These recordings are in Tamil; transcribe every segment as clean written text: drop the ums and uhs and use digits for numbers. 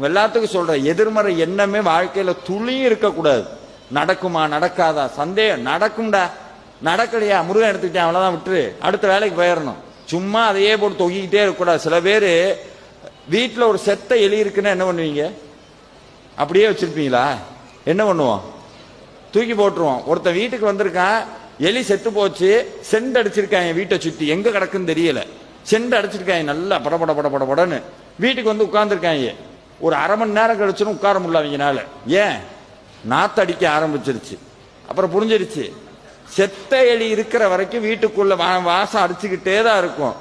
எல்லாத்துக்கும் சொல்ற எதிர்மறை எண்ணமே வாழ்க்கையில துளியும் இருக்கக்கூடாது. நடக்குமா நடக்காதா சந்தேகம், நடக்கும்டா, நடக்கலையா முருகன் எடுத்துக்கிட்டேன் அவ்வளவுதான், விட்டுரு, அடுத்த வேலைக்கு போயிடணும். சும்மா அதையே போட்டு தொங்கிக்கிட்டே இருக்கக்கூடாது. சில பேர் வீட்டில் ஒரு செத்த எலி இருக்குன்னா என்ன பண்ணுவீங்க? அப்படியே வச்சிருப்பீங்களா? என்ன பண்ணுவோம்? தூக்கி போட்டுருவோம். ஒருத்தன் வீட்டுக்கு வந்திருக்கான், எலி செத்து போச்சு, செண்டு அடிச்சிருக்காங்க வீட்டை சுத்தி, எங்க கிடக்குன்னு தெரியல, செண்டு அடிச்சிருக்காங்க நல்லா படபட படபடன்னு. வீட்டுக்கு வந்து உட்கார்ந்துருக்காங்க. ஒரு அரை மணி நேரம் கழிச்சுன்னு உட்கார முடியல அவங்கனால. ஏன்? நாத்து அடிக்க ஆரம்பிச்சிருச்சு. அப்புறம் புரிஞ்சிருச்சு, செத்த எலி இருக்கிற வரைக்கும் வீட்டுக்குள்ள வாசம் அடிச்சுக்கிட்டே தான் இருக்கும்.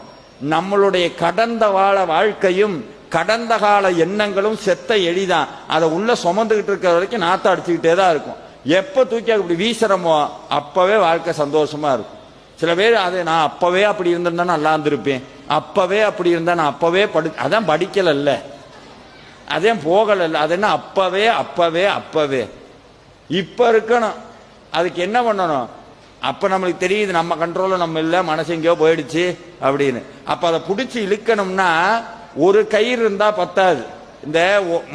நம்மளுடைய கடந்த கால வாழ்க்கையும் கடந்த கால எண்ணங்களும் செத்த எலிதான். அதை உள்ள சுமந்துகிட்டு இருக்கிற வரைக்கும் நாத்த அடிச்சுக்கிட்டே தான் இருக்கும். எப்ப தூக்கி அப்படி வீசுறமோ அப்பவே வாழ்க்கை சந்தோஷமா இருக்கும். சில பேர் அதை நான் அப்பவே அப்படி இருந்திருந்தா நல்லா இருந்திருப்பேன், அப்பவே அப்படி இருந்தா நான் அப்பவே அதான் படிக்கல, அதே போகல, அது என்ன அப்பவே அப்பவே அப்பவே இப்ப இருக்கணும். அதுக்கு என்ன பண்ணணும்? அப்ப நம்மளுக்கு தெரியுது நம்ம கண்ட்ரோல்ல நம்ம இல்ல, மனசு எங்கேயோ போயிடுச்சு அப்படின்னு. அப்ப அதை பிடிச்சி இழுக்கணும்னா ஒரு கயிறு இருந்தா பத்தாது. இந்த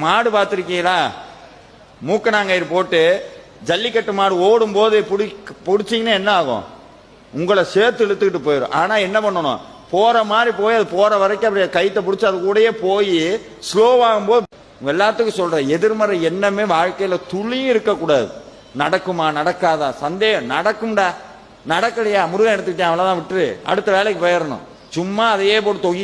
மாடு பார்த்திருக்கீங்களா? மூக்கணாங்கயிறு போட்டு ஜல்லிக்கட்டு மாடு ஓடும் போது பிடிச்சிங்கன்னா என்ன ஆகும்? உங்களை சேர்த்து இழுத்துக்கிட்டு போயிடும். ஆனா என்ன பண்ணணும்? போற மாதிரி போய் அது போற வரைக்கும் அப்படியே கைத்தை பிடிச்சி அது கூடயே போய் ஸ்லோவாகும் போது. எல்லாத்துக்கும் சொல்ற எதிர்மறை எண்ணமே வாழ்க்கையில துளியும் இருக்கக்கூடாது. நடக்குமா நடக்காதா சந்தேகம், நடக்கும்டா, நடக்கலையா முருகன் எடுத்துக்கிட்டேன் அவ்வளவுதான், விட்டுரு, அடுத்த வேலைக்கு போயிடணும். சும்மா அதையே போட்டு தொகி